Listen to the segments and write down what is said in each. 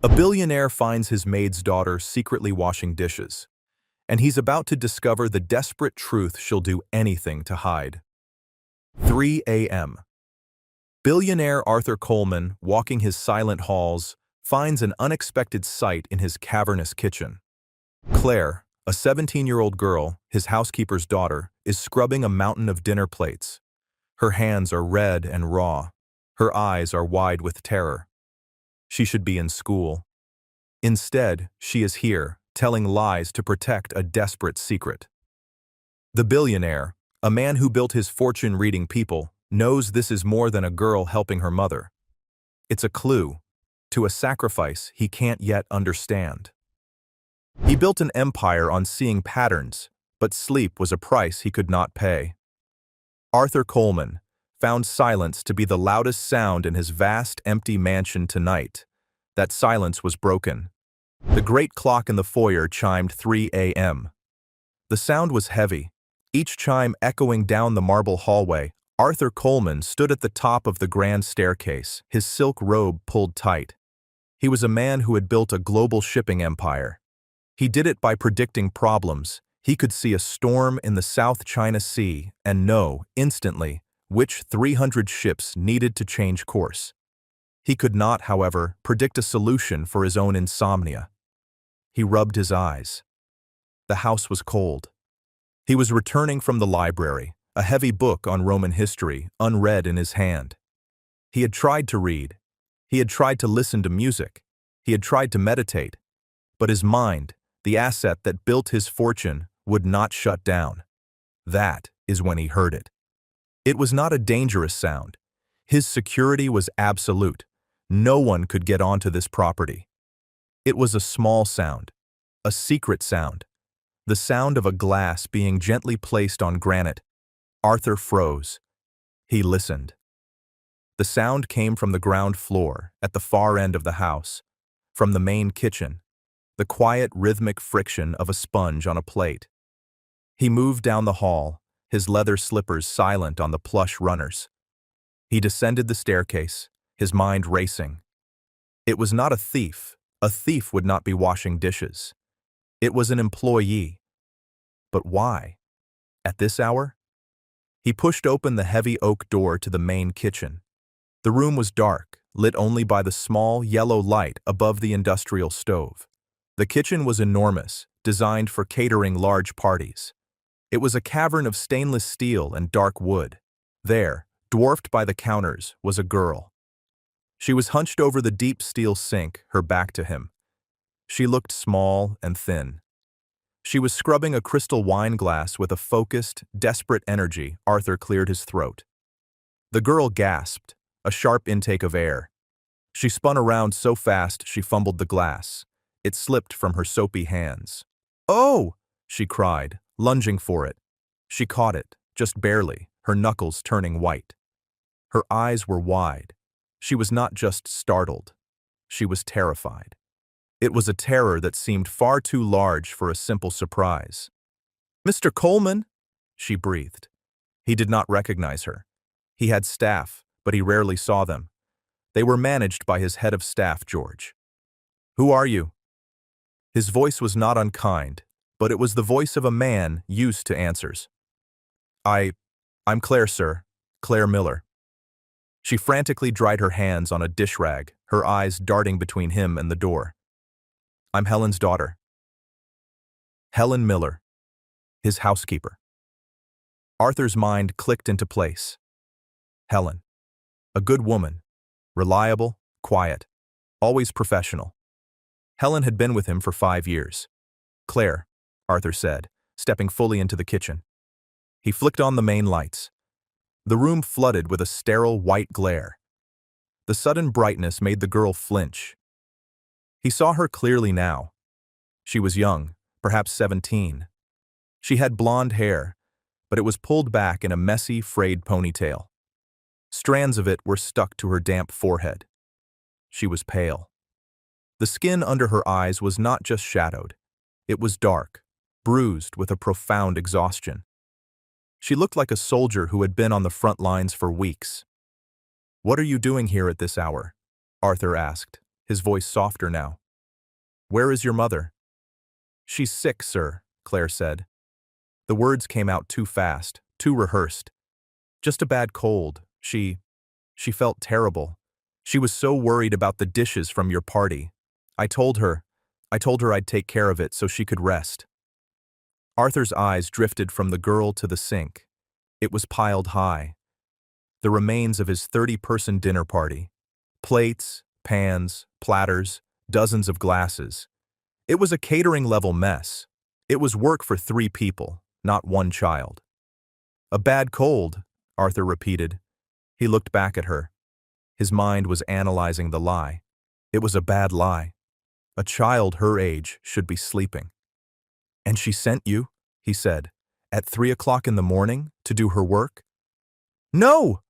A billionaire finds his maid's daughter secretly washing dishes, and he's about to discover the desperate truth she'll do anything to hide. 3 a.m. Billionaire Arthur Coleman, walking his silent halls, finds an unexpected sight in his cavernous kitchen. Claire, a 17-year-old girl, his housekeeper's daughter, is scrubbing a mountain of dinner plates. Her hands are red and raw. Her eyes are wide with terror. She should be in school. Instead, she is here, telling lies to protect a desperate secret. The billionaire, a man who built his fortune reading people, knows this is more than a girl helping her mother. It's a clue to a sacrifice he can't yet understand. He built an empire on seeing patterns, but sleep was a price he could not pay. Arthur Coleman found silence to be the loudest sound in his vast, empty mansion tonight. That silence was broken. The great clock in the foyer chimed 3 a.m. The sound was heavy, each chime echoing down the marble hallway. Arthur Coleman stood at the top of the grand staircase, his silk robe pulled tight. He was a man who had built a global shipping empire. He did it by predicting problems. He could see a storm in the South China Sea and know, instantly, which 300 ships needed to change course. He could not, however, predict a solution for his own insomnia. He rubbed his eyes. The house was cold. He was returning from the library, a heavy book on Roman history, unread in his hand. He had tried to read. He had tried to listen to music. He had tried to meditate. But his mind, the asset that built his fortune, would not shut down. That is when he heard it. It was not a dangerous sound. His security was absolute. No one could get onto this property. It was a small sound, a secret sound, the sound of a glass being gently placed on granite. Arthur froze. He listened. The sound came from the ground floor, at the far end of the house, from the main kitchen, the quiet, rhythmic friction of a sponge on a plate. He moved down the hall, his leather slippers silent on the plush runners. He descended the staircase, his mind racing. It was not a thief. A thief would not be washing dishes. It was an employee. But why? At this hour? He pushed open the heavy oak door to the main kitchen. The room was dark, lit only by the small, yellow light above the industrial stove. The kitchen was enormous, designed for catering large parties. It was a cavern of stainless steel and dark wood. There, dwarfed by the counters, was a girl. She was hunched over the deep steel sink, her back to him. She looked small and thin. She was scrubbing a crystal wine glass with a focused, desperate energy. Arthur cleared his throat. The girl gasped, a sharp intake of air. She spun around so fast she fumbled the glass. It slipped from her soapy hands. "Oh!" she cried, lunging for it. She caught it, just barely, her knuckles turning white. Her eyes were wide. She was not just startled. She was terrified. It was a terror that seemed far too large for a simple surprise. "Mr. Coleman," she breathed. He did not recognize her. He had staff, but he rarely saw them. They were managed by his head of staff, George. "Who are you?" His voice was not unkind, but it was the voice of a man used to answers. I'm Claire, sir. Claire Miller." She frantically dried her hands on a dish rag, her eyes darting between him and the door. "I'm Helen's daughter." Helen Miller, his housekeeper. Arthur's mind clicked into place. Helen. A good woman. Reliable, quiet, always professional. Helen had been with him for 5 years. "Claire," Arthur said, stepping fully into the kitchen. He flicked on the main lights. The room flooded with a sterile white glare. The sudden brightness made the girl flinch. He saw her clearly now. She was young, perhaps 17. She had blonde hair, but it was pulled back in a messy, frayed ponytail. Strands of it were stuck to her damp forehead. She was pale. The skin under her eyes was not just shadowed. It was dark, bruised with a profound exhaustion. She looked like a soldier who had been on the front lines for weeks. "What are you doing here at this hour?" Arthur asked, his voice softer now. "Where is your mother?" "She's sick, sir," Claire said. The words came out too fast, too rehearsed. "Just a bad cold. She felt terrible. She was so worried about the dishes from your party. I told her I'd take care of it so she could rest." Arthur's eyes drifted from the girl to the sink. It was piled high. The remains of his 30-person dinner party. Plates, pans, platters, dozens of glasses. It was a catering-level mess. It was work for 3 people, not 1 child. "A bad cold," Arthur repeated. He looked back at her. His mind was analyzing the lie. It was a bad lie. A child her age should be sleeping. "And she sent you," he said, "at 3 o'clock in the morning to do her work?" "No!"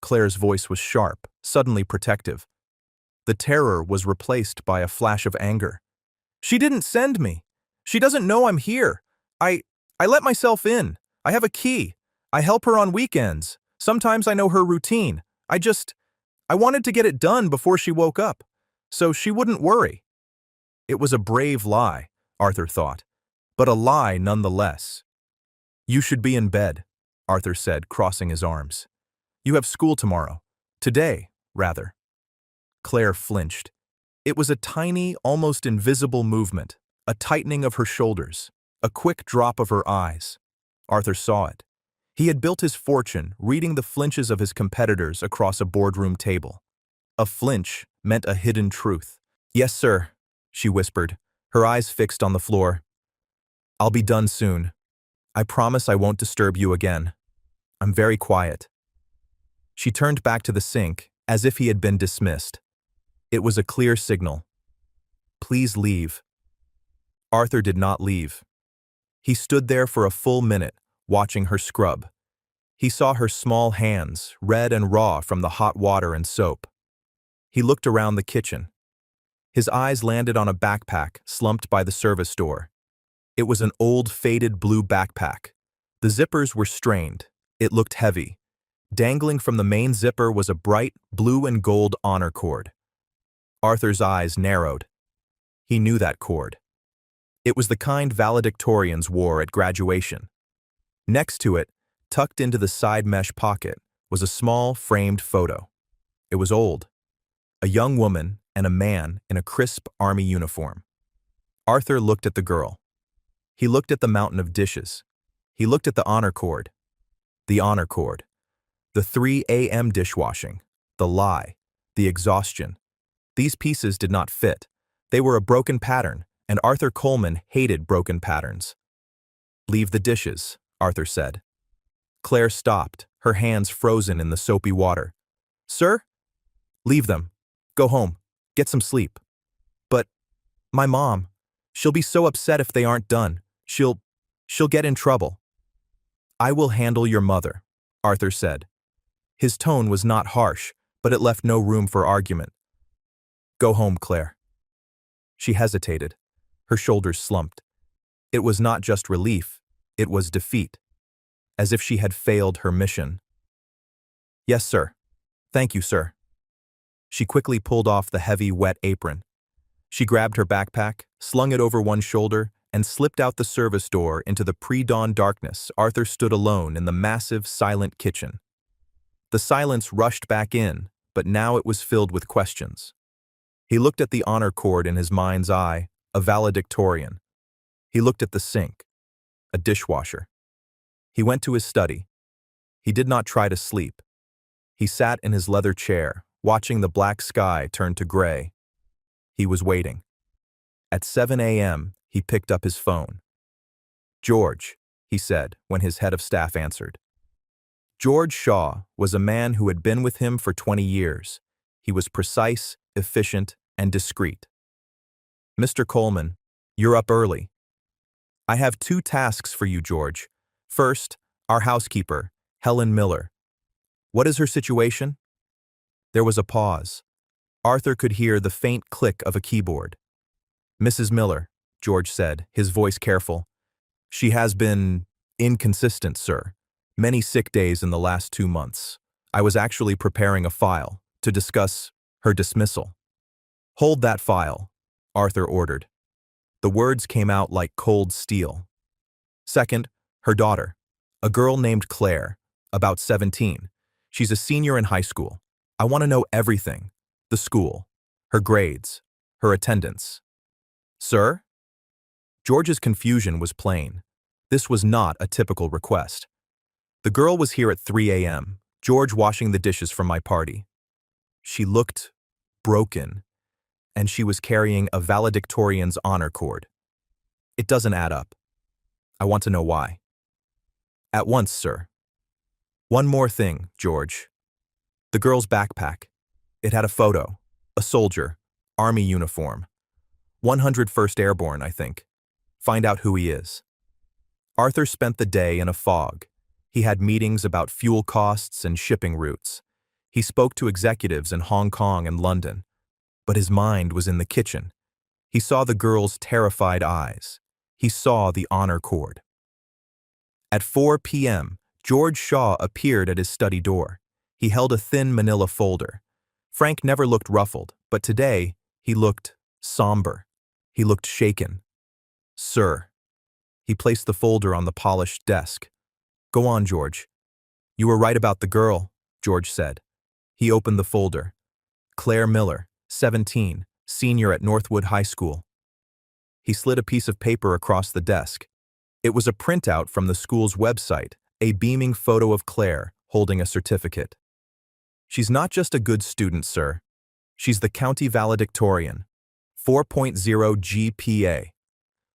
Claire's voice was sharp, suddenly protective. The terror was replaced by a flash of anger. "She didn't send me. She doesn't know I'm here. I let myself in. I have a key. I help her on weekends. Sometimes I know her routine. I wanted to get it done before she woke up, so she wouldn't worry." It was a brave lie, Arthur thought, but a lie nonetheless. "You should be in bed," Arthur said, crossing his arms. "You have school tomorrow. Today, rather." Claire flinched. It was a tiny, almost invisible movement, a tightening of her shoulders, a quick drop of her eyes. Arthur saw it. He had built his fortune reading the flinches of his competitors across a boardroom table. A flinch meant a hidden truth. "Yes, sir," she whispered, her eyes fixed on the floor. "I'll be done soon. I promise I won't disturb you again. I'm very quiet." She turned back to the sink, as if he had been dismissed. It was a clear signal. "Please leave." Arthur did not leave. He stood there for a full minute, watching her scrub. He saw her small hands, red and raw from the hot water and soap. He looked around the kitchen. His eyes landed on a backpack slumped by the service door. It was an old, faded blue backpack. The zippers were strained. It looked heavy. Dangling from the main zipper was a bright, blue and gold honor cord. Arthur's eyes narrowed. He knew that cord. It was the kind valedictorians wore at graduation. Next to it, tucked into the side mesh pocket, was a small, framed photo. It was old. A young woman and a man in a crisp army uniform. Arthur looked at the girl. He looked at the mountain of dishes. He looked at the honor cord. The honor cord. The 3 a.m. dishwashing. The lie. The exhaustion. These pieces did not fit. They were a broken pattern, and Arthur Coleman hated broken patterns. "Leave the dishes," Arthur said. Claire stopped, her hands frozen in the soapy water. "Sir?" "Leave them. Go home. Get some sleep." "But my mom, she'll be so upset if they aren't done. She'll get in trouble." "I will handle your mother," Arthur said. His tone was not harsh, but it left no room for argument. "Go home, Claire." She hesitated. Her shoulders slumped. It was not just relief, it was defeat. As if she had failed her mission. "Yes, sir. Thank you, sir." She quickly pulled off the heavy, wet apron. She grabbed her backpack, slung it over one shoulder, and slipped out the service door into the pre-dawn darkness. Arthur stood alone in the massive, silent kitchen. The silence rushed back in, but now it was filled with questions. He looked at the honor cord in his mind's eye, a valedictorian. He looked at the sink, a dishwasher. He went to his study. He did not try to sleep. He sat in his leather chair, watching the black sky turn to gray. He was waiting. At 7 a.m., he picked up his phone. "George," he said when his head of staff answered. George Shaw was a man who had been with him for 20 years. He was precise, efficient, and discreet. "Mr. Coleman, you're up early." "I have 2 tasks for you, George. First, our housekeeper, Helen Miller. What is her situation?" There was a pause. Arthur could hear the faint click of a keyboard. "Mrs. Miller," George said, his voice careful. "She has been inconsistent, sir. Many sick days in the last 2 months. I was actually preparing a file to discuss her dismissal." Hold that file, Arthur ordered. The words came out like cold steel. Second, her daughter, a girl named Claire, about 17. She's a senior in high school. I want to know everything. The school, her grades, her attendance. Sir? George's confusion was plain. This was not a typical request. The girl was here at 3 a.m., George washing the dishes from my party. She looked broken, and she was carrying a valedictorian's honor cord. It doesn't add up. I want to know why. At once, sir. One more thing, George. The girl's backpack. It had a photo. A soldier. Army uniform. 101st Airborne, I think. Find out who he is. Arthur spent the day in a fog. He had meetings about fuel costs and shipping routes. He spoke to executives in Hong Kong and London. But his mind was in the kitchen. He saw the girl's terrified eyes. He saw the honor cord. At 4 p.m., George Shaw appeared at his study door. He held a thin manila folder. Frank never looked ruffled, but today he looked somber. He looked shaken. Sir. He placed the folder on the polished desk. Go on, George. You were right about the girl, George said. He opened the folder. Claire Miller, 17, senior at Northwood High School. He slid a piece of paper across the desk. It was a printout from the school's website, a beaming photo of Claire holding a certificate. She's not just a good student, sir. She's the county valedictorian. 4.0 GPA.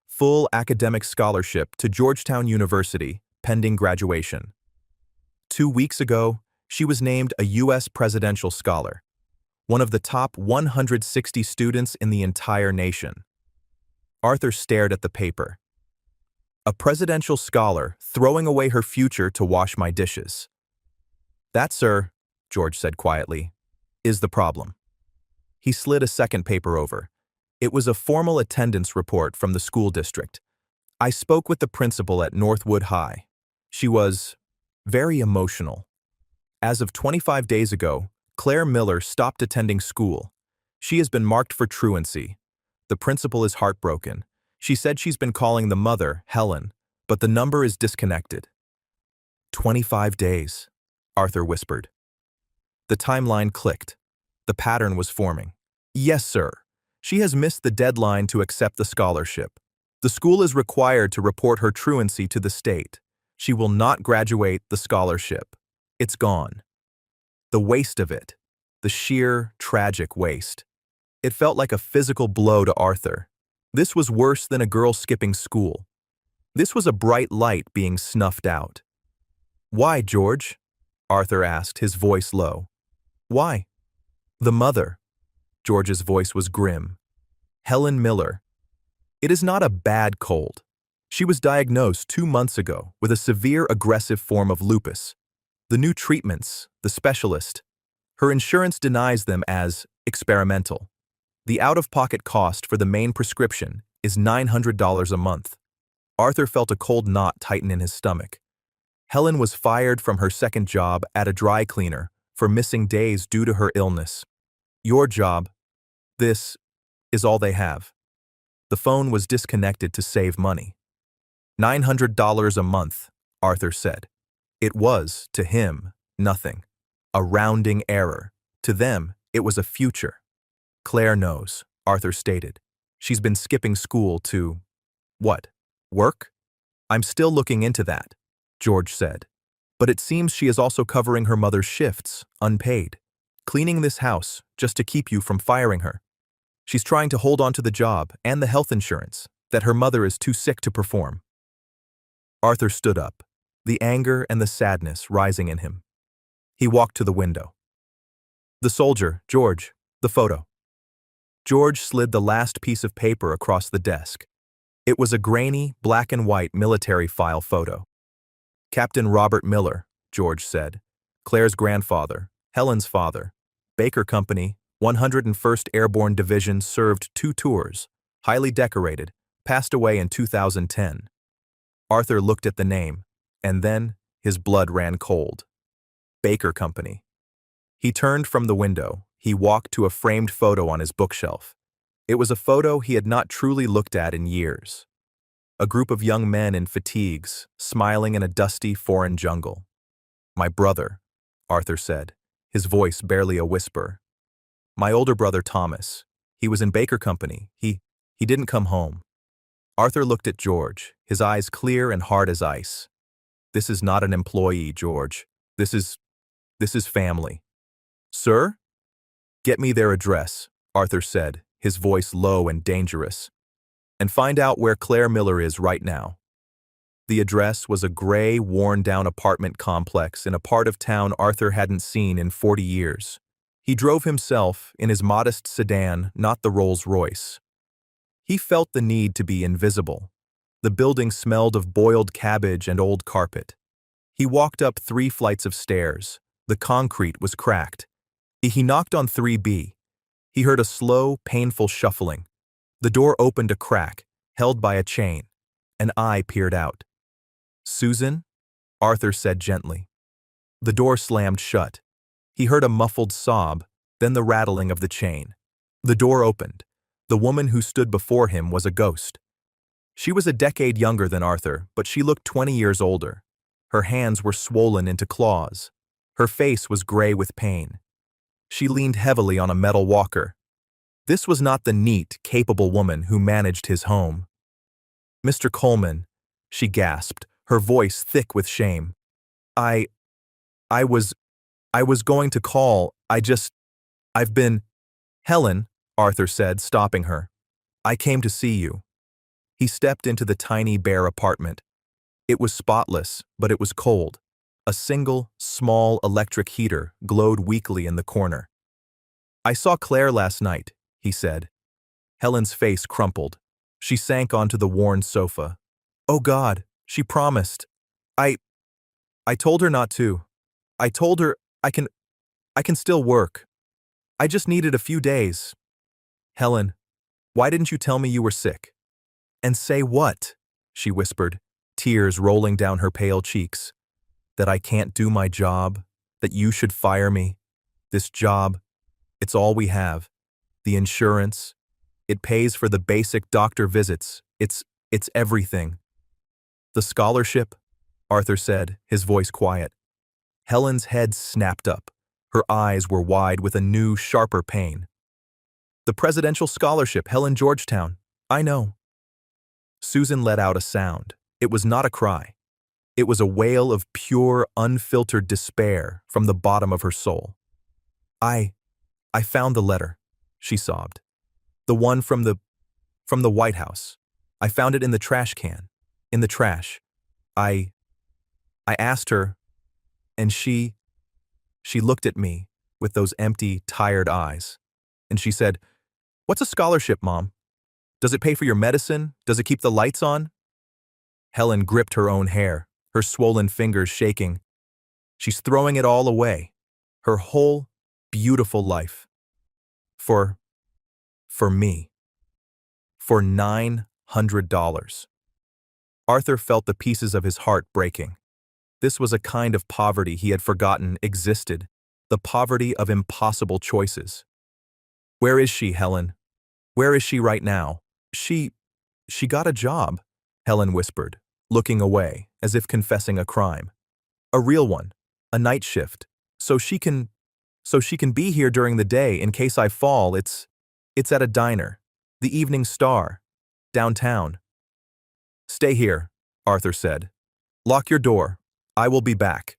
Full academic scholarship to Georgetown University, pending graduation. 2 weeks ago, she was named a U.S. Presidential Scholar, one of the top 160 students in the entire nation. Arthur stared at the paper. A presidential scholar throwing away her future to wash my dishes. That, sir, George said quietly, is the problem. He slid a second paper over. It was a formal attendance report from the school district. I spoke with the principal at Northwood High. She was very emotional. As of 25 days ago, Claire Miller stopped attending school. She has been marked for truancy. The principal is heartbroken. She said she's been calling the mother, Helen, but the number is disconnected. 25 days, Arthur whispered. The timeline clicked. The pattern was forming. Yes, sir. She has missed the deadline to accept the scholarship. The school is required to report her truancy to the state. She will not graduate the scholarship. It's gone. The waste of it. The sheer, tragic waste. It felt like a physical blow to Arthur. This was worse than a girl skipping school. This was a bright light being snuffed out. Why, George? Arthur asked, his voice low. Why? The mother. George's voice was grim. Helen Miller. It is not a bad cold. She was diagnosed 2 months ago with a severe aggressive form of lupus. The new treatments, the specialist, her insurance denies them as experimental. The out-of-pocket cost for the main prescription is $900 a month. Arthur felt a cold knot tighten in his stomach. Helen was fired from her second job at a dry cleaner for missing days due to her illness. Your job, this, is all they have. The phone was disconnected to save money. $900 a month, Arthur said. It was, to him, nothing. A rounding error. To them, it was a future. Claire knows, Arthur stated. She's been skipping school to, what, work? I'm still looking into that, George said. But it seems she is also covering her mother's shifts, unpaid. Cleaning this house, just to keep you from firing her. She's trying to hold on to the job and the health insurance that her mother is too sick to perform. Arthur stood up, the anger and the sadness rising in him. He walked to the window. The soldier, George, the photo. George slid the last piece of paper across the desk. It was a grainy, black and white military file photo. Captain Robert Miller, George said. Claire's grandfather, Helen's father. Baker Company, 101st Airborne Division, served 2 tours, highly decorated, passed away in 2010. Arthur looked at the name, and then his blood ran cold. Baker Company. He turned from the window, He walked to a framed photo on his bookshelf. It was a photo he had not truly looked at in years. A group of young men in fatigues, smiling in a dusty foreign jungle. "My brother," Arthur said, his voice barely a whisper. "My older brother Thomas. He was in Baker Company. He didn't come home." Arthur looked at George, his eyes clear and hard as ice. "This is not an employee, George. This is family." "Sir?" "Get me their address," Arthur said, his voice low and dangerous. "And find out where Claire Miller is right now." The address was a gray, worn-down apartment complex in a part of town Arthur hadn't seen in 40 years. He drove himself in his modest sedan, not the Rolls-Royce. He felt the need to be invisible. The building smelled of boiled cabbage and old carpet. He walked up 3 flights of stairs. The concrete was cracked. He knocked on 3B. He heard a slow, painful shuffling. The door opened a crack, held by a chain. An eye peered out. "Susan?" Arthur said gently. The door slammed shut. He heard a muffled sob, then the rattling of the chain. The door opened. The woman who stood before him was a ghost. She was a decade younger than Arthur, but she looked 20 years older. Her hands were swollen into claws. Her face was gray with pain. She leaned heavily on a metal walker. This was not the neat, capable woman who managed his home. "Mr. Coleman," she gasped, her voice thick with shame. I was going to call. I've been—" "Helen," Arthur said, stopping her. "I came to see you." He stepped into the tiny, bare apartment. It was spotless, but it was cold. A single, small electric heater glowed weakly in the corner. "I saw Claire last night," he said. Helen's face crumpled. She sank onto the worn sofa. "Oh God, she promised. I told her not to. I told her I can still work. I just needed a few days." "Helen, why didn't you tell me you were sick?" "And say what?" she whispered, tears rolling down her pale cheeks. "That I can't do my job, that you should fire me. This job, it's all we have. The insurance, it pays for the basic doctor visits. It's everything." "The scholarship," Arthur said, his voice quiet. Helen's head snapped up. Her eyes were wide with a new, sharper pain. "The presidential scholarship, Helen Georgetown. I know." Susan let out a sound. It was not a cry. It was a wail of pure, unfiltered despair from the bottom of her soul. I found the letter," she sobbed. "The one from the White House. I found it in the trash can. In the trash. I asked her, and she looked at me with those empty, tired eyes. And she said, 'What's a scholarship, Mom? Does it pay for your medicine? Does it keep the lights on?'" Helen gripped her own hair, her swollen fingers shaking. "She's throwing it all away. Her whole, beautiful life. For me. For $900. Arthur felt the pieces of his heart breaking. This was a kind of poverty he had forgotten existed, the poverty of impossible choices. "Where is she, Helen? Where is she right now?" She got a job," Helen whispered, looking away, as if confessing a crime. "A real one, a night shift, so she can be here during the day in case I fall. It's at a diner, the Evening Star, downtown." "Stay here," Arthur said. "Lock your door. I will be back."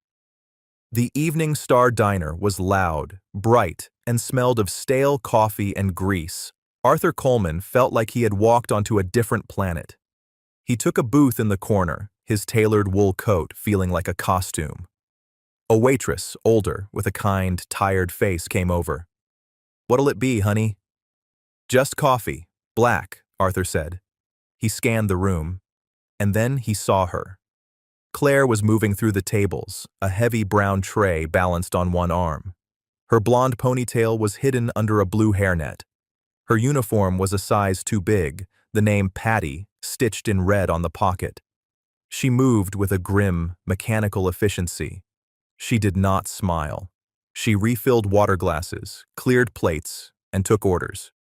The Evening Star diner was loud, bright, and smelled of stale coffee and grease. Arthur Coleman felt like he had walked onto a different planet. He took a booth in the corner, his tailored wool coat feeling like a costume. A waitress, older, with a kind, tired face, came over. "What'll it be, honey?" "Just coffee, black," Arthur said. He scanned the room, and then he saw her. Claire was moving through the tables, a heavy brown tray balanced on one arm. Her blonde ponytail was hidden under a blue hairnet. Her uniform was a size too big, the name Patty stitched in red on the pocket. She moved with a grim, mechanical efficiency. She did not smile. She refilled water glasses, cleared plates, and took orders.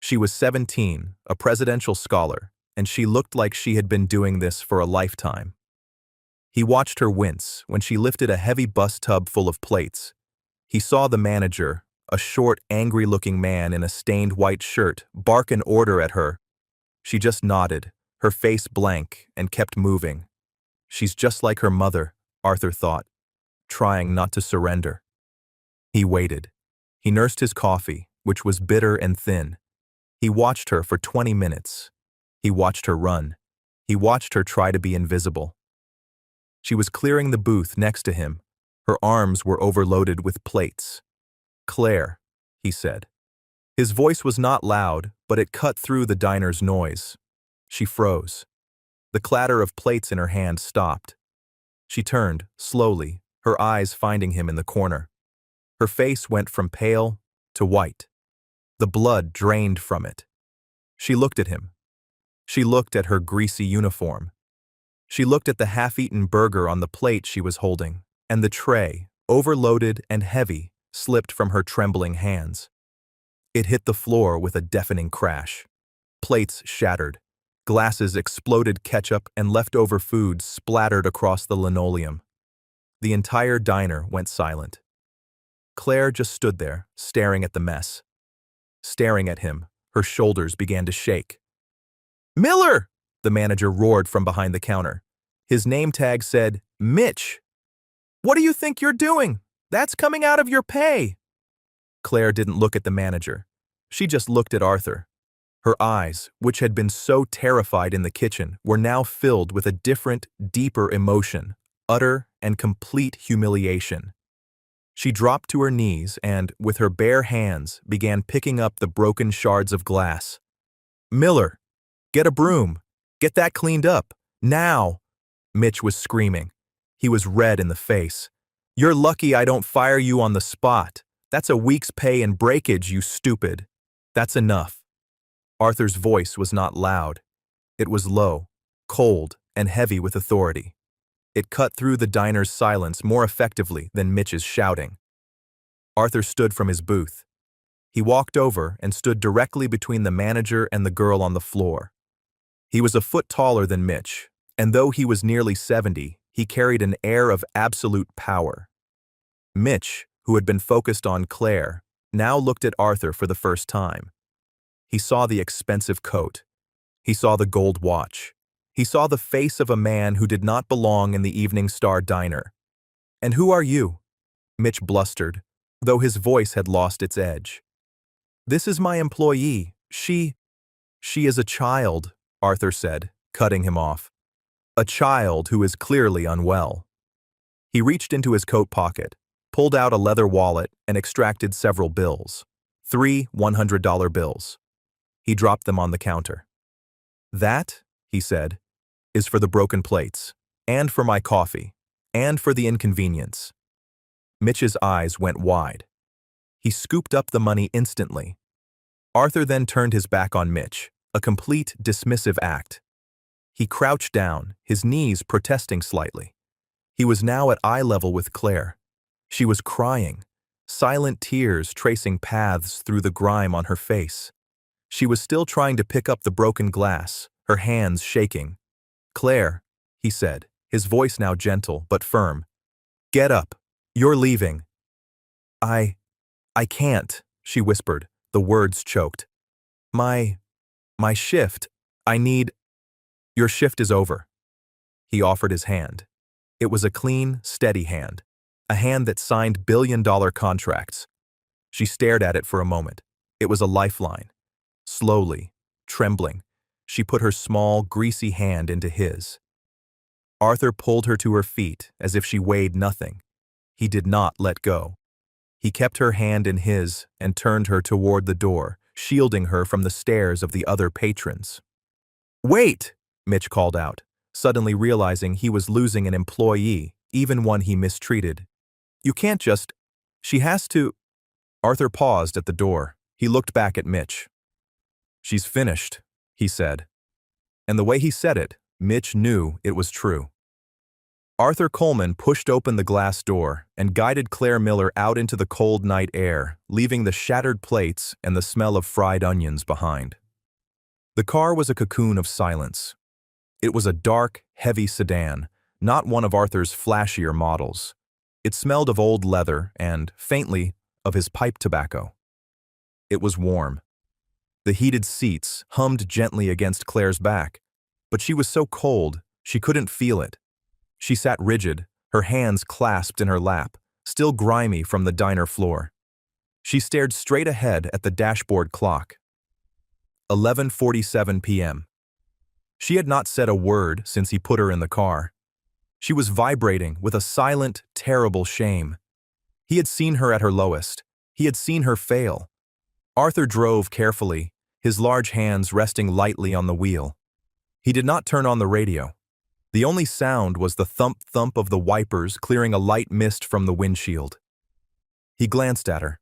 She was 17, a presidential scholar, and she looked like she had been doing this for a lifetime. He watched her wince when she lifted a heavy bus tub full of plates. He saw the manager, a short, angry-looking man in a stained white shirt, bark an order at her. She just nodded, her face blank, and kept moving. She's just like her mother, Arthur thought, trying not to surrender. He waited. He nursed his coffee, which was bitter and thin. He watched her for 20 minutes. He watched her run. He watched her try to be invisible. She was clearing the booth next to him. Her arms were overloaded with plates. "Claire," he said. His voice was not loud, but it cut through the diner's noise. She froze. The clatter of plates in her hand stopped. She turned, slowly, her eyes finding him in the corner. Her face went from pale to white. The blood drained from it. She looked at him. She looked at her greasy uniform. She looked at the half-eaten burger on the plate she was holding, and the tray, overloaded and heavy, slipped from her trembling hands. It hit the floor with a deafening crash. Plates shattered. Glasses exploded, ketchup and leftover food splattered across the linoleum. The entire diner went silent. Claire just stood there, staring at the mess. Staring at him, her shoulders began to shake. "Miller!" the manager roared from behind the counter. His name tag said, "Mitch. What do you think you're doing? That's coming out of your pay." Claire didn't look at the manager. She just looked at Arthur. Her eyes, which had been so terrified in the kitchen, were now filled with a different, deeper emotion, utter and complete humiliation. She dropped to her knees and, with her bare hands, began picking up the broken shards of glass. "Miller, get a broom. Get that cleaned up. Now!" Mitch was screaming. He was red in the face. "You're lucky I don't fire you on the spot. That's a week's pay and breakage, you stupid. That's enough." Arthur's voice was not loud. It was low, cold, and heavy with authority. It cut through the diner's silence more effectively than Mitch's shouting. Arthur stood from his booth. He walked over and stood directly between the manager and the girl on the floor. He was a foot taller than Mitch, and though he was nearly 70, he carried an air of absolute power. Mitch, who had been focused on Claire, now looked at Arthur for the first time. He saw the expensive coat. He saw the gold watch. He saw the face of a man who did not belong in the Evening Star diner. "And who are you?" Mitch blustered, though his voice had lost its edge. "This is my employee. She is a child," Arthur said, cutting him off. "A child who is clearly unwell." He reached into his coat pocket, pulled out a leather wallet, and extracted several bills. 3 $100 bills. He dropped them on the counter. "That," he said, "is for the broken plates, and for my coffee, and for the inconvenience." Mitch's eyes went wide. He scooped up the money instantly. Arthur then turned his back on Mitch, a complete dismissive act. He crouched down, his knees protesting slightly. He was now at eye level with Claire. She was crying, silent tears tracing paths through the grime on her face. She was still trying to pick up the broken glass, her hands shaking. "Claire," he said, his voice now gentle but firm. "Get up. You're leaving." I can't," she whispered, the words choked. My shift. I need—" "Your shift is over." He offered his hand. It was a clean, steady hand, a hand that signed billion-dollar contracts. She stared at it for a moment. It was a lifeline. Slowly, trembling, she put her small, greasy hand into his. Arthur pulled her to her feet as if she weighed nothing. He did not let go. He kept her hand in his and turned her toward the door, shielding her from the stares of the other patrons. "Wait!" Mitch called out, suddenly realizing he was losing an employee, even one he mistreated. "You can't just— She has to—" Arthur paused at the door. He looked back at Mitch. "She's finished," he said. And the way he said it, Mitch knew it was true. Arthur Coleman pushed open the glass door and guided Claire Miller out into the cold night air, leaving the shattered plates and the smell of fried onions behind. The car was a cocoon of silence. It was a dark, heavy sedan, not one of Arthur's flashier models. It smelled of old leather and, faintly, of his pipe tobacco. It was warm. The heated seats hummed gently against Claire's back, but she was so cold she couldn't feel it. She sat rigid, her hands clasped in her lap, still grimy from the diner floor. She stared straight ahead at the dashboard clock. 11:47 p.m. She had not said a word since he put her in the car. She was vibrating with a silent, terrible shame. He had seen her at her lowest. He had seen her fail. Arthur drove carefully, his large hands resting lightly on the wheel. He did not turn on the radio. The only sound was the thump-thump of the wipers clearing a light mist from the windshield. He glanced at her.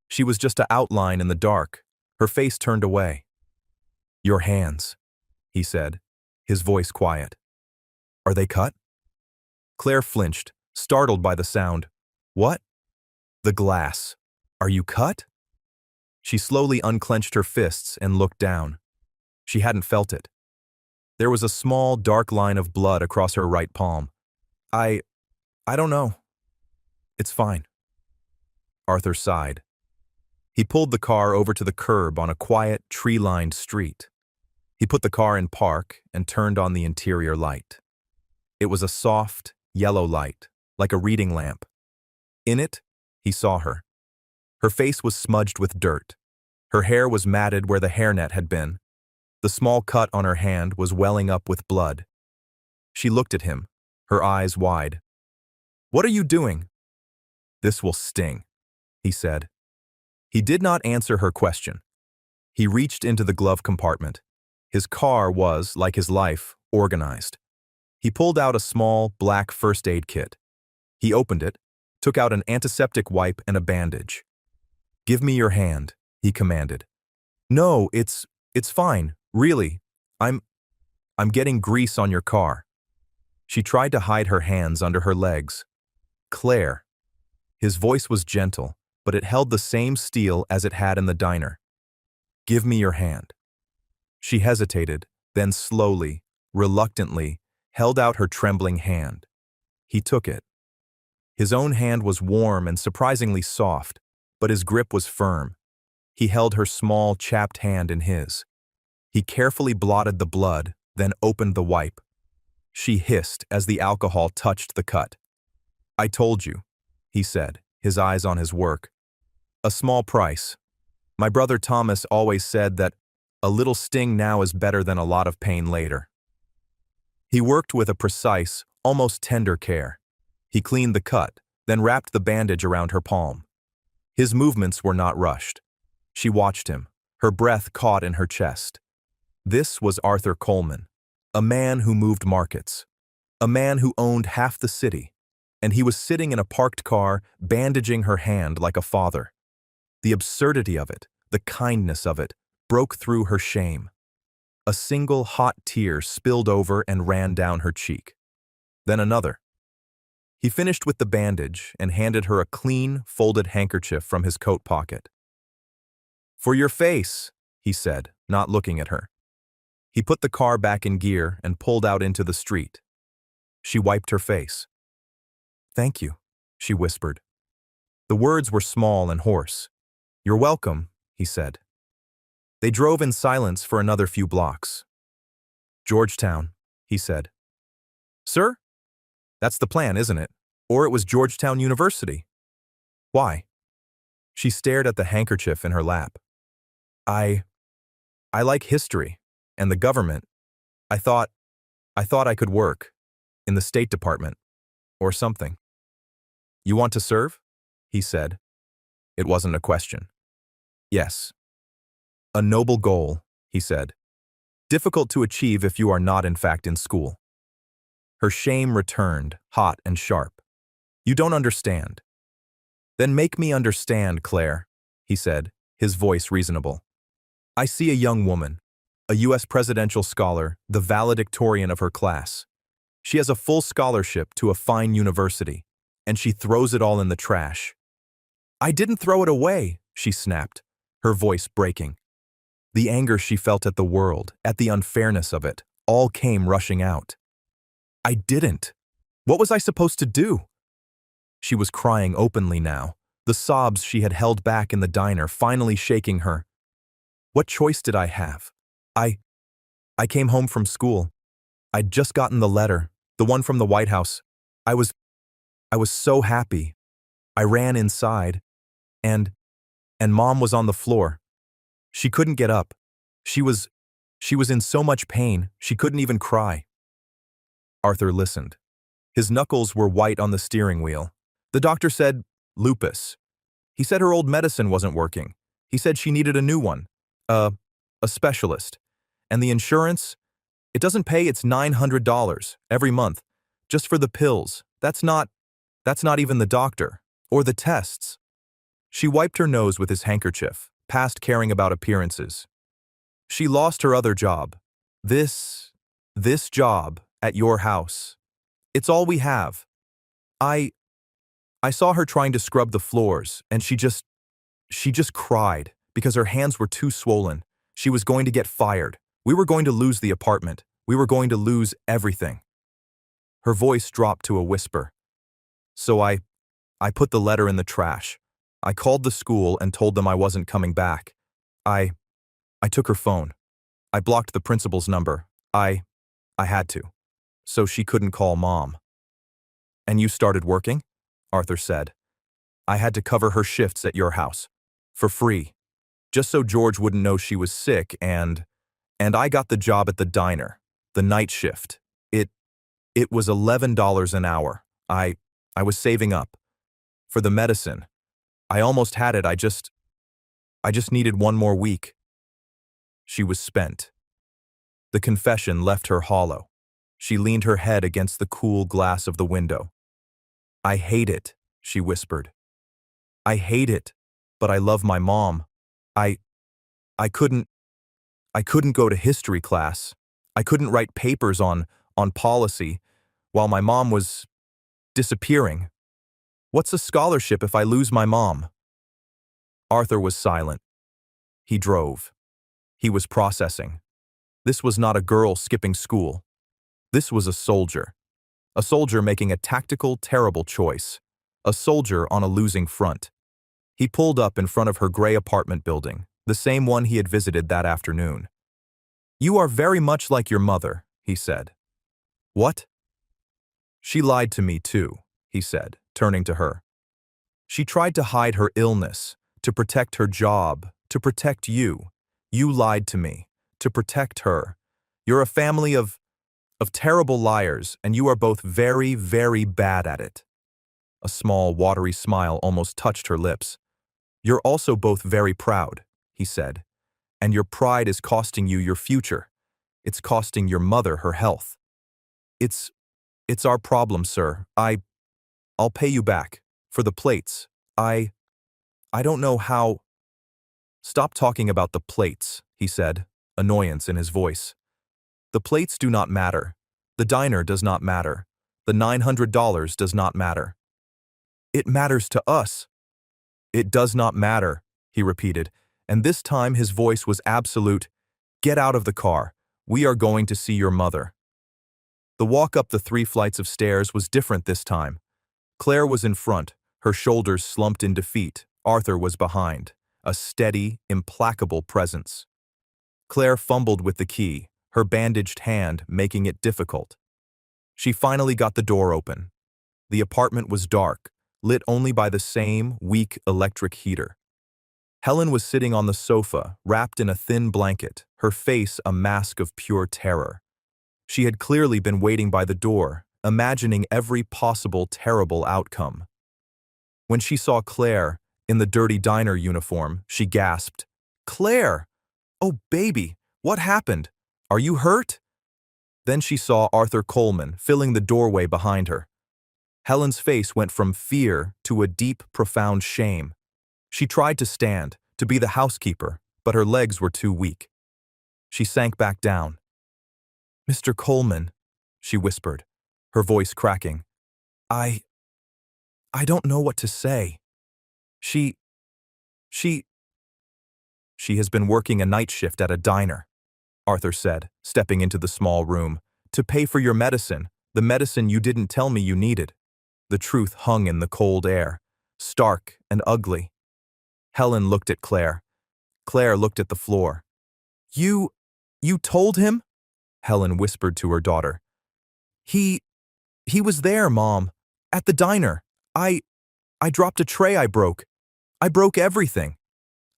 She was just an outline in the dark, her face turned away. "Your hands," he said, his voice quiet. "Are they cut?" Claire flinched, startled by the sound. "What?" "The glass. Are you cut?" She slowly unclenched her fists and looked down. She hadn't felt it. There was a small, dark line of blood across her right palm. I don't know. It's fine." Arthur sighed. He pulled the car over to the curb on a quiet, tree-lined street. He put the car in park and turned on the interior light. It was a soft, yellow light, like a reading lamp. In it, he saw her. Her face was smudged with dirt. Her hair was matted where the hairnet had been. The small cut on her hand was welling up with blood. She looked at him, her eyes wide. "What are you doing?" "This will sting," he said. He did not answer her question. He reached into the glove compartment. His car was, like his life, organized. He pulled out a small, black first aid kit. He opened it, took out an antiseptic wipe and a bandage. "Give me your hand," he commanded. "No, it's fine, really. I'm getting grease on your car." She tried to hide her hands under her legs. "Claire." His voice was gentle, but it held the same steel as it had in the diner. "Give me your hand." She hesitated, then slowly, reluctantly, held out her trembling hand. He took it. His own hand was warm and surprisingly soft, but his grip was firm. He held her small, chapped hand in his. He carefully blotted the blood, then opened the wipe. She hissed as the alcohol touched the cut. "I told you," he said, his eyes on his work. "A small price. My brother Thomas always said that a little sting now is better than a lot of pain later." He worked with a precise, almost tender care. He cleaned the cut, then wrapped the bandage around her palm. His movements were not rushed. She watched him, her breath caught in her chest. This was Arthur Coleman, a man who moved markets, a man who owned half the city, and he was sitting in a parked car, bandaging her hand like a father. The absurdity of it, the kindness of it, broke through her shame. A single hot tear spilled over and ran down her cheek. Then another. He finished with the bandage and handed her a clean, folded handkerchief from his coat pocket. "For your face," he said, not looking at her. He put the car back in gear and pulled out into the street. She wiped her face. "Thank you," she whispered. The words were small and hoarse. "You're welcome," he said. They drove in silence for another few blocks. "Georgetown," he said. "Sir? That's the plan, isn't it? Or it was Georgetown University. Why?" She stared at the handkerchief in her lap. I like history and the government. I thought I could work in the State Department or something." "You want to serve?" he said. It wasn't a question. "Yes." "A noble goal," he said. "Difficult to achieve if you are not in fact in school." Her shame returned, hot and sharp. "You don't understand." "Then make me understand, Claire," he said, his voice reasonable. "I see a young woman, a U.S. presidential scholar, the valedictorian of her class. She has a full scholarship to a fine university, and she throws it all in the trash. I didn't throw it away, she snapped, her voice breaking. The anger she felt at the world, at the unfairness of it, all came rushing out. I didn't. What was I supposed to do? She was crying openly now, the sobs she had held back in the diner finally shaking her. What choice did I have? I came home from school. I'd just gotten the letter, the one from the White House. I was so happy. I ran inside, and Mom was on the floor. She couldn't get up. She was in so much pain, she couldn't even cry. Arthur listened. His knuckles were white on the steering wheel. The doctor said, lupus. He said her old medicine wasn't working. He said she needed a new one. A specialist. And the insurance? It doesn't pay its $900 every month, just for the pills. That's not even the doctor. Or the tests. She wiped her nose with his handkerchief, past caring about appearances. She lost her other job. This job at your house. It's all we have. I saw her trying to scrub the floors, and she just cried because her hands were too swollen. She was going to get fired. We were going to lose the apartment. We were going to lose everything. Her voice dropped to a whisper. So I put the letter in the trash. I called the school and told them I wasn't coming back. I took her phone. I blocked the principal's number. I had to. So she couldn't call Mom. And you started working? Arthur said. I had to cover her shifts at your house. For free. Just so George wouldn't know she was sick and I got the job at the diner. The night shift. It was $11 an hour. I was saving up. For the medicine. I almost had it, I just needed one more week. She was spent. The confession left her hollow. She leaned her head against the cool glass of the window. I hate it, she whispered. I hate it, but I love my mom. I couldn't go to history class. I couldn't write papers on policy while my mom was disappearing. What's a scholarship if I lose my mom? Arthur was silent. He drove. He was processing. This was not a girl skipping school. This was a soldier. A soldier making a tactical, terrible choice. A soldier on a losing front. He pulled up in front of her gray apartment building, the same one he had visited that afternoon. You are very much like your mother, he said. What? She lied to me too, he said, turning to her. She tried to hide her illness, to protect her job, to protect you. You lied to me, to protect her. You're a family of terrible liars, and you are both very, very bad at it. A small, watery smile almost touched her lips. You're also both very proud, he said, and your pride is costing you your future. It's costing your mother her health. It's our problem, sir. I'll pay you back. For the plates. I don't know how. Stop talking about the plates, he said, annoyance in his voice. The plates do not matter. The diner does not matter. The $900 does not matter. It matters to us. It does not matter, he repeated, and this time his voice was absolute. Get out of the car. We are going to see your mother. The walk up the 3 flights of stairs was different this time. Claire was in front, her shoulders slumped in defeat. Arthur was behind, a steady, implacable presence. Claire fumbled with the key, her bandaged hand making it difficult. She finally got the door open. The apartment was dark, lit only by the same weak electric heater. Helen was sitting on the sofa, wrapped in a thin blanket, her face a mask of pure terror. She had clearly been waiting by the door, imagining every possible terrible outcome. When she saw Claire, in the dirty diner uniform, she gasped, Claire! Oh, baby, what happened? Are you hurt? Then she saw Arthur Coleman filling the doorway behind her. Helen's face went from fear to a deep, profound shame. She tried to stand, to be the housekeeper, but her legs were too weak. She sank back down. Mr. Coleman, she whispered. her voice cracking. I I don't know what to say. She, she, she has been working a night shift at a diner, Arthur said, stepping into the small room, to pay for your medicine, the medicine you didn't tell me you needed. The truth hung in the cold air, stark and ugly. Helen looked at Claire. Claire looked at the floor. You told him? Helen whispered to her daughter. He was there, Mom. At the diner. I dropped a tray I broke. I broke everything.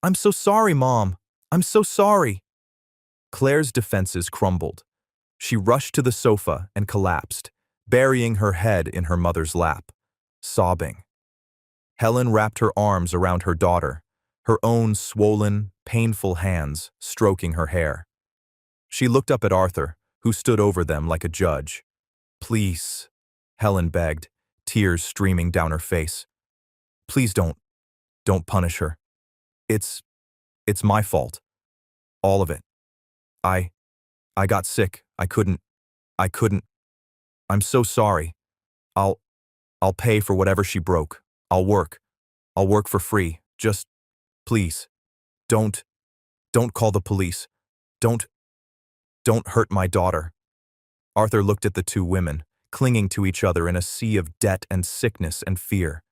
I'm so sorry, Mom. I'm so sorry. Claire's defenses crumbled. She rushed to the sofa and collapsed, burying her head in her mother's lap, sobbing. Helen wrapped her arms around her daughter, her own swollen, painful hands stroking her hair. She looked up at Arthur, who stood over them like a judge. Please, Helen begged, tears streaming down her face. Please don't punish her. It's my fault. All of it. I got sick. I couldn't. I'm so sorry. I'll pay for whatever she broke. I'll work for free. Just, please, don't call the police. Don't hurt my daughter. Arthur looked at the two women, clinging to each other in a sea of debt and sickness and fear.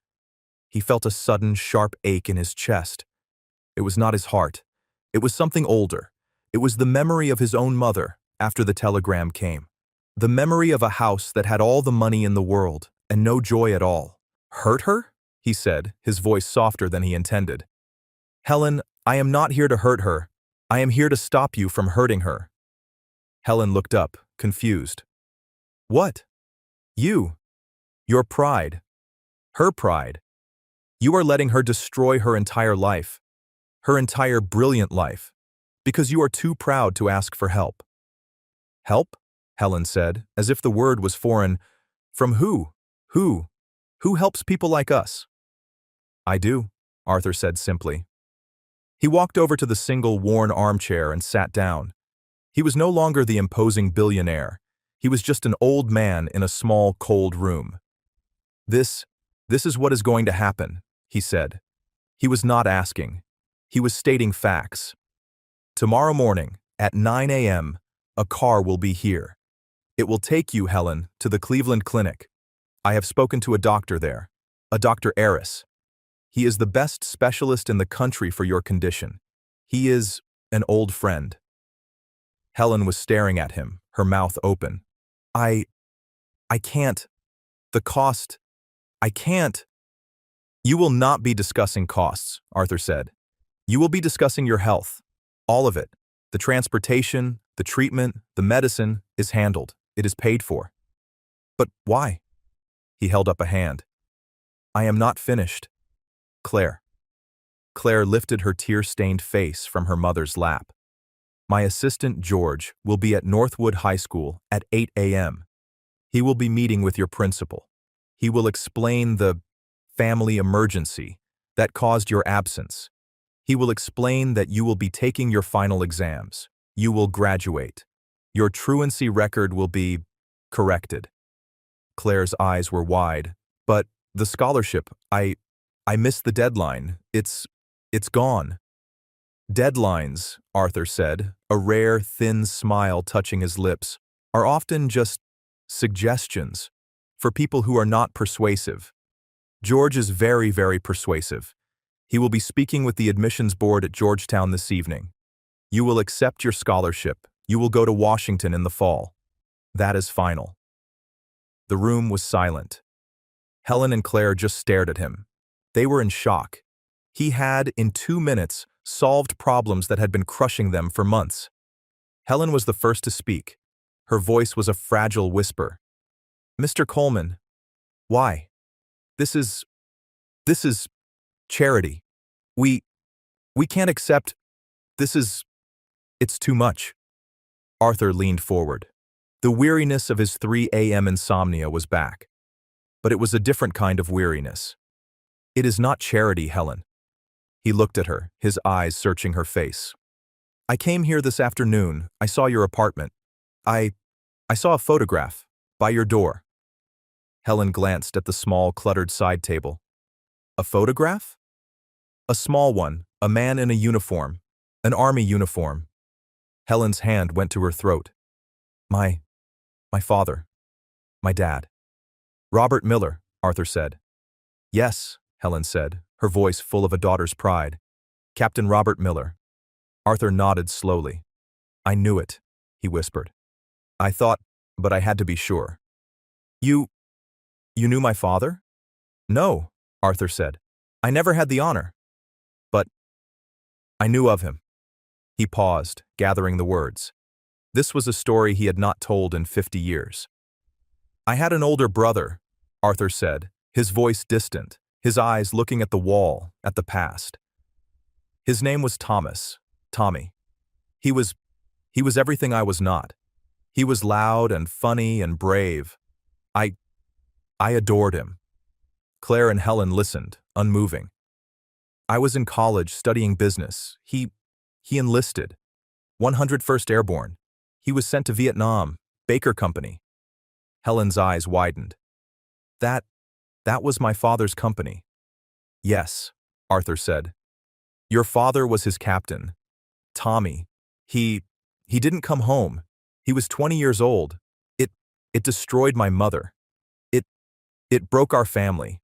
He felt a sudden, sharp ache in his chest. It was not his heart. It was something older. It was the memory of his own mother after the telegram came. The memory of a house that had all the money in the world and no joy at all. Hurt her? He said, his voice softer than he intended. Helen, I am not here to hurt her. I am here to stop you from hurting her. Helen looked up, confused. What? You. Your pride. Her pride. You are letting her destroy her entire life. Her entire brilliant life. Because you are too proud to ask for help. Help? Helen said, as if the word was foreign. From who? Who? Who helps people like us? I do, Arthur said simply. He walked over to the single worn armchair and sat down. He was no longer the imposing billionaire. He was just an old man in a small, cold room. This is what is going to happen, he said. He was not asking. He was stating facts. Tomorrow morning, at 9 a.m., a car will be here. It will take you, Helen, to the Cleveland Clinic. I have spoken to a doctor there, a Dr. Eris. He is the best specialist in the country for your condition. He is an old friend. Helen was staring at him, her mouth open. I can't. The cost. I can't. You will not be discussing costs, Arthur said. You will be discussing your health. All of it. The transportation, the treatment, the medicine is handled. It is paid for. But why? He held up a hand. I am not finished. Claire. Claire lifted her tear-stained face from her mother's lap. My assistant, George, will be at Northwood High School at 8 a.m. He will be meeting with your principal. He will explain the family emergency that caused your absence. He will explain that you will be taking your final exams. You will graduate. Your truancy record will be corrected. Claire's eyes were wide. But the scholarship, I missed the deadline. It's gone. Deadlines, Arthur said, a rare, thin smile touching his lips, are often just suggestions for people who are not persuasive. George is very, very persuasive. He will be speaking with the admissions board at Georgetown this evening. You will accept your scholarship. You will go to Washington in the fall. That is final. The room was silent. Helen and Claire just stared at him. They were in shock. He had, in 2 minutes, solved problems that had been crushing them for months. Helen was the first to speak. Her voice was a fragile whisper. Mr. Coleman, why? This is charity. We can't accept. It's too much. Arthur leaned forward. The weariness of his 3 a.m. insomnia was back. But it was a different kind of weariness. It is not charity, Helen. He looked at her, his eyes searching her face. I came here this afternoon. I saw your apartment. I saw a photograph by your door. Helen glanced at the small, cluttered side table. A photograph? A small one, a man in a uniform, an army uniform. Helen's hand went to her throat. My father. My dad. Robert Miller, Arthur said. Yes, Helen said, her voice full of a daughter's pride. Captain Robert Miller. Arthur nodded slowly. I knew it, he whispered. I thought, but I had to be sure. You knew my father? No, Arthur said. I never had the honor. But I knew of him. He paused, gathering the words. This was a story he had not told in 50 years. I had an older brother, Arthur said, his voice distant, his eyes looking at the wall, at the past. His name was Thomas, Tommy. He was everything I was not. He was loud and funny and brave. I adored him. Claire and Helen listened, unmoving. I was in college studying business. He enlisted. 101st Airborne. He was sent to Vietnam, Baker Company. Helen's eyes widened. That was my father's company. Yes, Arthur said. Your father was his captain. Tommy. He didn't come home. He was 20 years old. It destroyed my mother. It broke our family.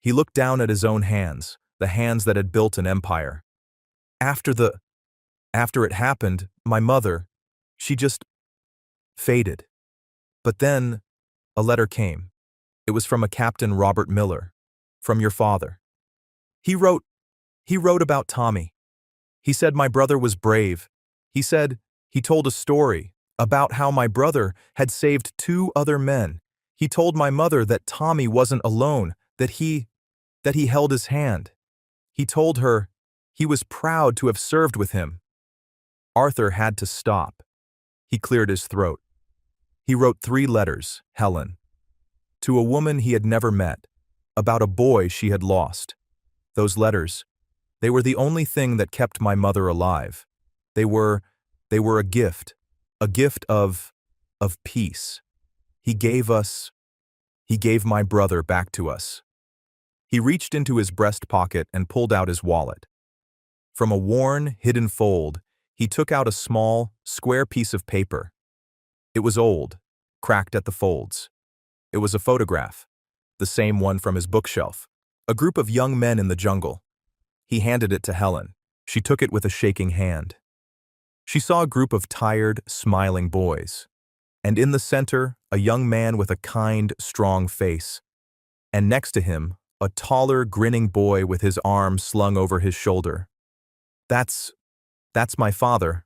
He looked down at his own hands, the hands that had built an empire. After it happened, my mother, she just faded. But then, a letter came. It was from a Captain Robert Miller, from your father. He wrote about Tommy. He said my brother was brave. He told a story about how my brother had saved 2 other men. He told my mother that Tommy wasn't alone, that he held his hand. He told her he was proud to have served with him. Arthur had to stop. He cleared his throat. He wrote 3 letters, Helen, to a woman he had never met, about a boy she had lost. Those letters, they were the only thing that kept my mother alive. They were a gift of peace. He gave my brother back to us. He reached into his breast pocket and pulled out his wallet. From a worn, hidden fold, he took out a small, square piece of paper. It was old, cracked at the folds. It was a photograph, the same one from his bookshelf, a group of young men in the jungle. He handed it to Helen. She took it with a shaking hand. She saw a group of tired, smiling boys, and in the center, a young man with a kind, strong face, and next to him, a taller, grinning boy with his arm slung over his shoulder. That's my father,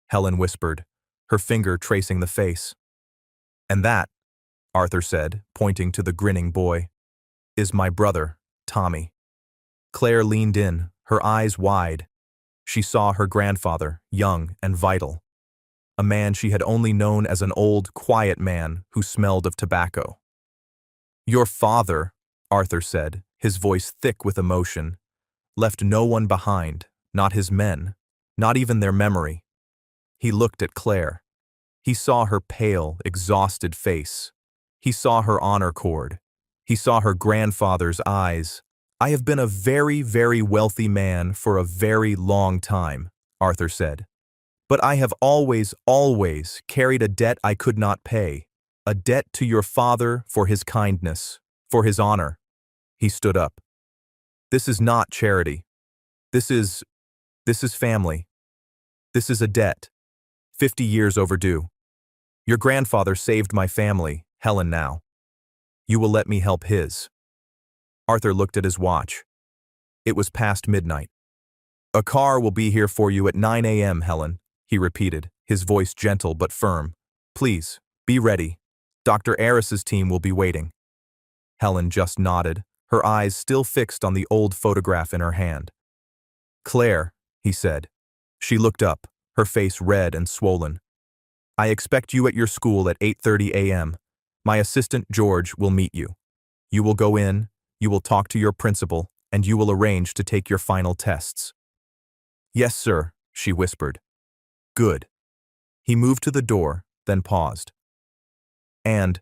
Helen whispered, her finger tracing the face. And that, Arthur said, pointing to the grinning boy, is my brother, Tommy. Claire leaned in, her eyes wide. She saw her grandfather, young and vital, a man she had only known as an old, quiet man who smelled of tobacco. Your father, Arthur said, his voice thick with emotion, left no one behind, not his men, not even their memory. He looked at Claire. He saw her pale, exhausted face. He saw her honor cord. He saw her grandfather's eyes. I have been a very, very wealthy man for a very long time, Arthur said. But I have always, always carried a debt I could not pay, a debt to your father for his kindness, for his honor. He stood up. This is not charity. This is family. This is a debt, 50 years overdue. Your grandfather saved my family, Helen now. You will let me help his. Arthur looked at his watch. It was past midnight. A car will be here for you at 9 a.m., Helen, he repeated, his voice gentle but firm. Please, be ready. Dr. Aris's team will be waiting. Helen just nodded, her eyes still fixed on the old photograph in her hand. Claire, he said. She looked up, her face red and swollen. I expect you at your school at 8:30 a.m. My assistant, George, will meet you. You will go in, you will talk to your principal, and you will arrange to take your final tests. Yes, sir, she whispered. Good. He moved to the door, then paused. And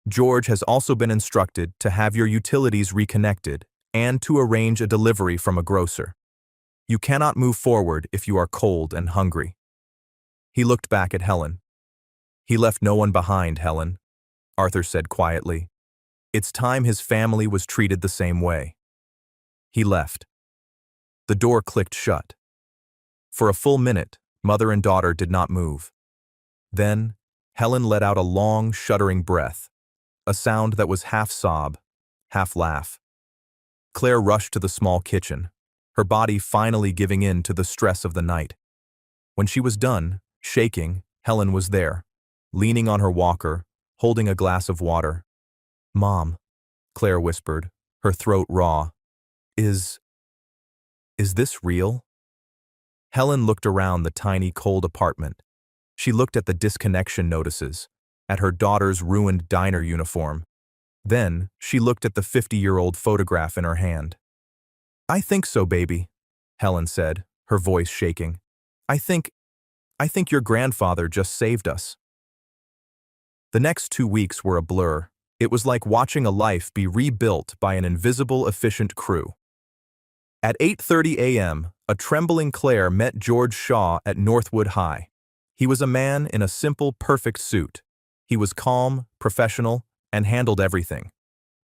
George has also been instructed to have your utilities reconnected and to arrange a delivery from a grocer. You cannot move forward if you are cold and hungry." He looked back at Helen. "He left no one behind, Helen," Arthur said quietly. "It's time his family was treated the same way." He left. The door clicked shut. For a full minute, mother and daughter did not move. Then, Helen let out a long, shuddering breath, a sound that was half sob, half laugh. Claire rushed to the small kitchen, her body finally giving in to the stress of the night. When she was done, shaking, Helen was there, leaning on her walker, holding a glass of water. "Mom," Claire whispered, her throat raw. Is this real?" Helen looked around the tiny, cold apartment. She looked at the disconnection notices, at her daughter's ruined diner uniform. Then, she looked at the 50-year-old photograph in her hand. "I think so, baby," Helen said, her voice shaking. I think your grandfather just saved us." The next 2 weeks were a blur. It was like watching a life be rebuilt by an invisible, efficient crew. At 8:30 a.m., a trembling Claire met George Shaw at Northwood High. He was a man in a simple, perfect suit. He was calm, professional, and handled everything.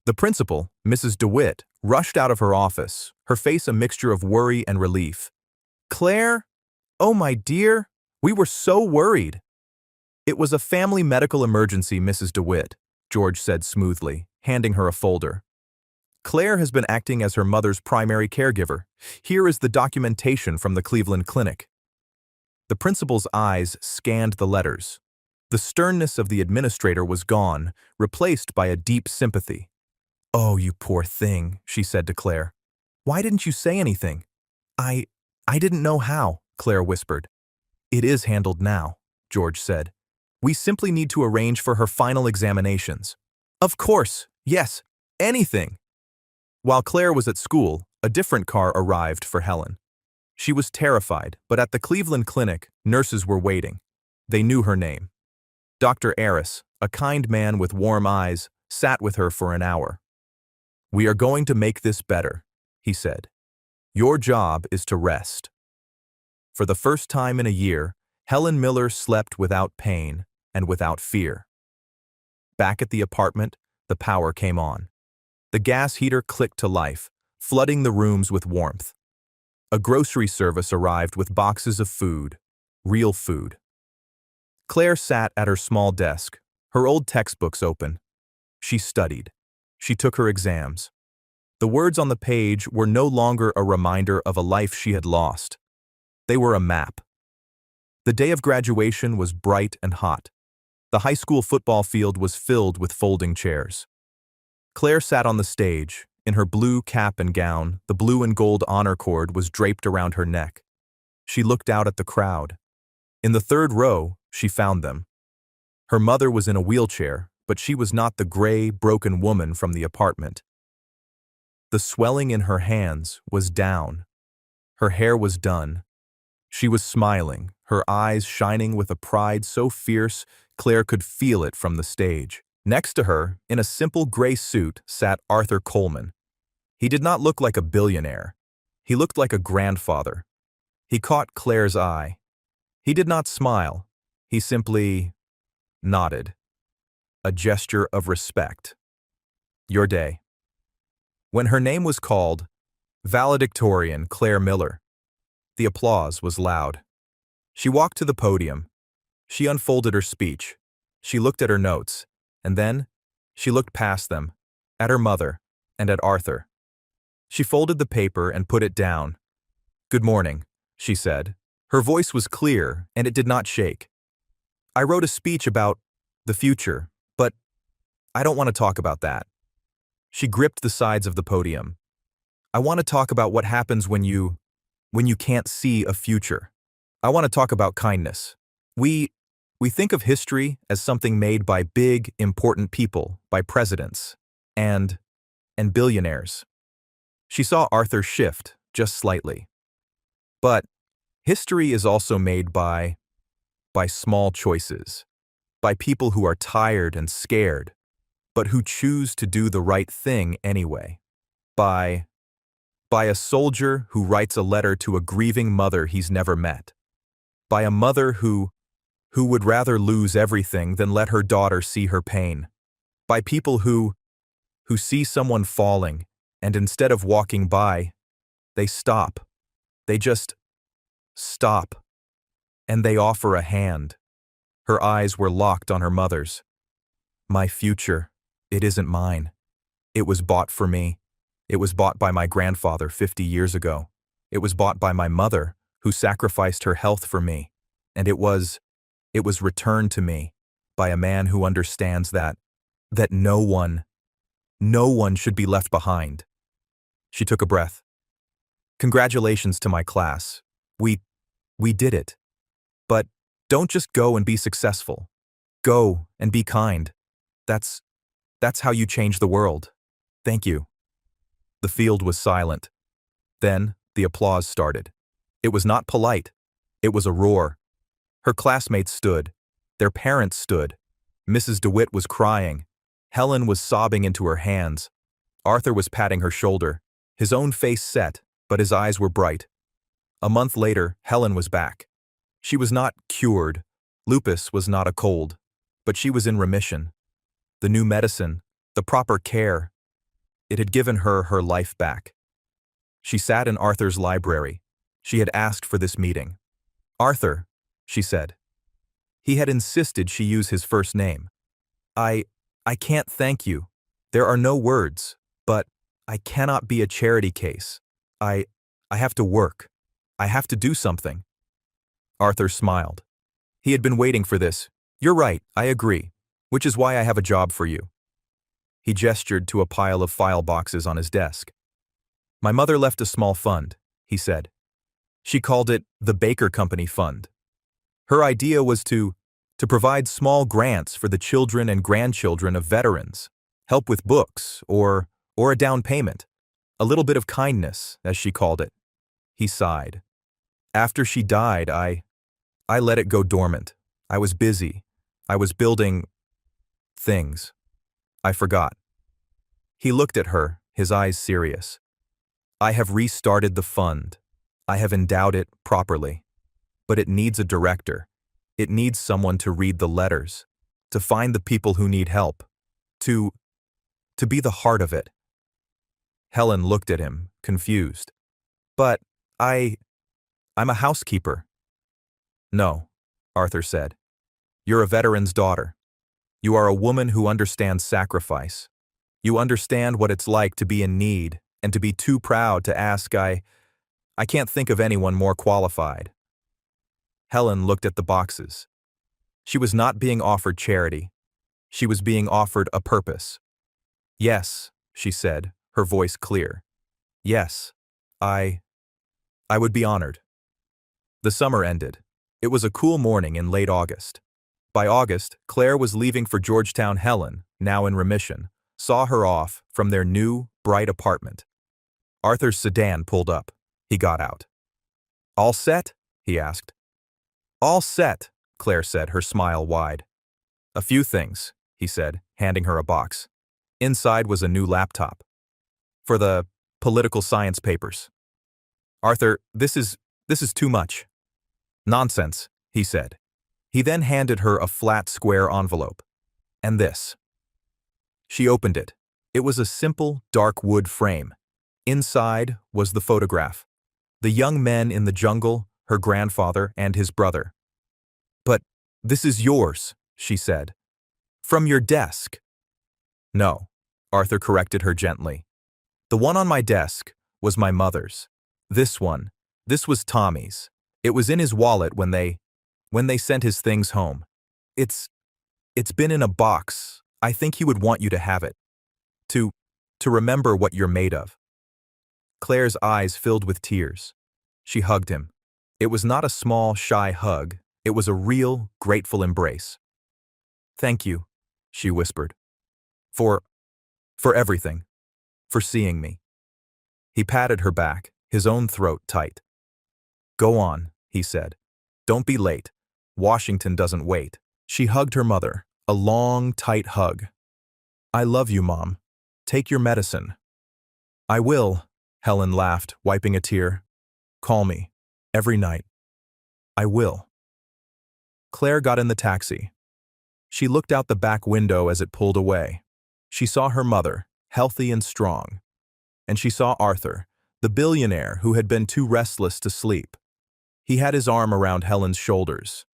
The principal, Mrs. DeWitt, rushed out of her office, her face a mixture of worry and relief. "Claire? Oh, my dear, we were so worried." "It was a family medical emergency, Mrs. DeWitt," George said smoothly, handing her a folder. "Claire has been acting as her mother's primary caregiver. Here is the documentation from the Cleveland Clinic." The principal's eyes scanned the letters. The sternness of the administrator was gone, replaced by a deep sympathy. "Oh, you poor thing," she said to Claire. "Why didn't you say anything?" I didn't know how," Claire whispered. "It is handled now," George said. "We simply need to arrange for her final examinations." "Of course, yes, anything." While Claire was at school, a different car arrived for Helen. She was terrified, but at the Cleveland Clinic, nurses were waiting. They knew her name. Dr. Aris, a kind man with warm eyes, sat with her for an hour. "We are going to make this better," he said. "Your job is to rest." For the first time in a year, Helen Miller slept without pain and without fear. Back at the apartment, the power came on. The gas heater clicked to life, flooding the rooms with warmth. A grocery service arrived with boxes of food, real food. Claire sat at her small desk, her old textbooks open. She studied. She took her exams. The words on the page were no longer a reminder of a life she had lost. They were a map. The day of graduation was bright and hot. The high school football field was filled with folding chairs. Claire sat on the stage. In her blue cap and gown, the blue and gold honor cord was draped around her neck. She looked out at the crowd. In the third row, she found them. Her mother was in a wheelchair, but she was not the gray, broken woman from the apartment. The swelling in her hands was down. Her hair was done. She was smiling, her eyes shining with a pride so fierce Claire could feel it from the stage. Next to her, in a simple gray suit, sat Arthur Coleman. He did not look like a billionaire. He looked like a grandfather. He caught Claire's eye. He did not smile. He simply nodded. A gesture of respect. "Your day." When her name was called, valedictorian Claire Miller, the applause was loud. She walked to the podium. She unfolded her speech. She looked at her notes, and then she looked past them, at her mother, and at Arthur. She folded the paper and put it down. "Good morning," she said. Her voice was clear, and it did not shake. "I wrote a speech about the future, but I don't want to talk about that." She gripped the sides of the podium. "I want to talk about what happens when you can't see a future. I want to talk about kindness. We think of history as something made by big, important people, by presidents, and billionaires." She saw Arthur shift, just slightly. "But history is also made by small choices, by people who are tired and scared, but who choose to do the right thing anyway. By, by a soldier who writes a letter to a grieving mother he's never met. By a mother who would rather lose everything than let her daughter see her pain. By people who see someone falling, and instead of walking by, they stop. They just stop. And they offer a hand. Her eyes were locked on her mother's. My future, it isn't mine. It was bought for me. It was bought by my grandfather 50 years ago. It was bought by my mother, who sacrificed her health for me. And it was returned to me by a man who understands that no one should be left behind. She took a breath. Congratulations to my class. We did it. But don't just go and be successful. Go and be kind. That's how you change the world. Thank you. The field was silent. Then the applause started. It was not polite. It was a roar. Her classmates stood. Their parents stood. Mrs. DeWitt was crying. Helen was sobbing into her hands. Arthur was patting her shoulder. His own face set, but his eyes were bright. A month later, Helen was back. She was not cured. Lupus was not a cold. But she was in remission. The new medicine, the proper care, it had given her her life back. She sat in Arthur's library. She had asked for this meeting. Arthur, she said. He had insisted she use his first name. I can't thank you. There are no words, but I cannot be a charity case. I have to work. I have to do something. Arthur smiled. He had been waiting for this. You're right, I agree, which is why I have a job for you. He gestured to a pile of file boxes on his desk. My mother left a small fund, he said. She called it the Baker Company Fund. Her idea was to provide small grants for the children and grandchildren of veterans, help with books, or a down payment, a little bit of kindness, as she called it. He sighed. After she died, I let it go dormant. I was busy. I was building things. I forgot. He looked at her, his eyes serious. I have restarted the fund. I have endowed it properly. But it needs a director. It needs someone to read the letters, to find the people who need help, to be the heart of it. Helen looked at him, confused. But I'm a housekeeper. No, Arthur said. You're a veteran's daughter. You are a woman who understands sacrifice. You understand what it's like to be in need and to be too proud to ask. I can't think of anyone more qualified. Helen looked at the boxes. She was not being offered charity. She was being offered a purpose. Yes, she said, her voice clear. Yes, I would be honored. The summer ended. It was a cool morning in late August. By August, Claire was leaving for Georgetown. Helen, now in remission, saw her off from their new, bright apartment. Arthur's sedan pulled up. He got out. All set? He asked. All set, Claire said, her smile wide. A few things, he said, handing her a box. Inside was a new laptop. For the political science papers. Arthur, this is too much. Nonsense, he said. He then handed her a flat square envelope. And this. She opened it. It was a simple, dark wood frame. Inside was the photograph. The young men in the jungle, her grandfather and his brother. But this is yours, she said. From your desk. No, Arthur corrected her gently. The one on my desk was my mother's. This was Tommy's. It was in his wallet when they sent his things home. It's been in a box. I think he would want you to have it. To remember what you're made of. Claire's eyes filled with tears. She hugged him. It was not a small, shy hug. It was a real, grateful embrace. Thank you, she whispered. For everything. For seeing me. He patted her back, his own throat tight. Go on, he said. Don't be late. Washington doesn't wait. She hugged her mother, a long, tight hug. I love you, Mom. Take your medicine. I will, Helen laughed, wiping a tear. Call me. Every night. I will. Claire got in the taxi. She looked out the back window as it pulled away. She saw her mother, healthy and strong. And she saw Arthur, the billionaire who had been too restless to sleep. He had his arm around Helen's shoulders.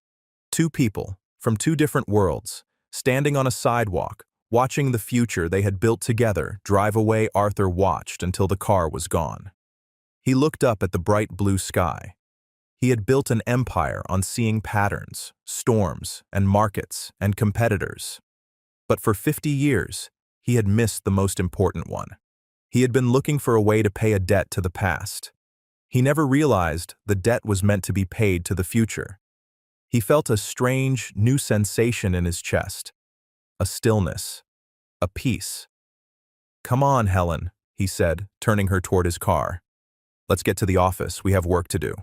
Two people, from two different worlds, standing on a sidewalk, watching the future they had built together drive away. Arthur watched until the car was gone. He looked up at the bright blue sky. He had built an empire on seeing patterns, storms, and markets, and competitors. But for 50 years, he had missed the most important one. He had been looking for a way to pay a debt to the past. He never realized the debt was meant to be paid to the future. He felt a strange, new sensation in his chest. A stillness. A peace. Come on, Helen, he said, turning her toward his car. Let's get to the office. We have work to do.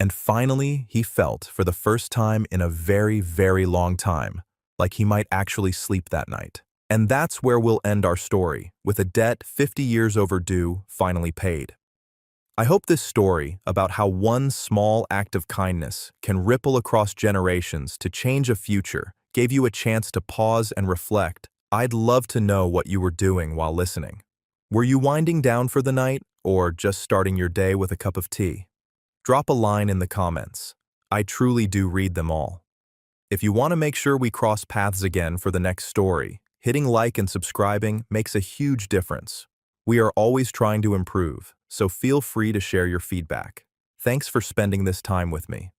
And finally, he felt, for the first time in a very, very long time, like he might actually sleep that night. And that's where we'll end our story, with a debt 50 years overdue finally paid. I hope this story about how one small act of kindness can ripple across generations to change a future gave you a chance to pause and reflect. I'd love to know what you were doing while listening. Were you winding down for the night, or just starting your day with a cup of tea? Drop a line in the comments. I truly do read them all. If you want to make sure we cross paths again for the next story, hitting like and subscribing makes a huge difference. We are always trying to improve, so feel free to share your feedback. Thanks for spending this time with me.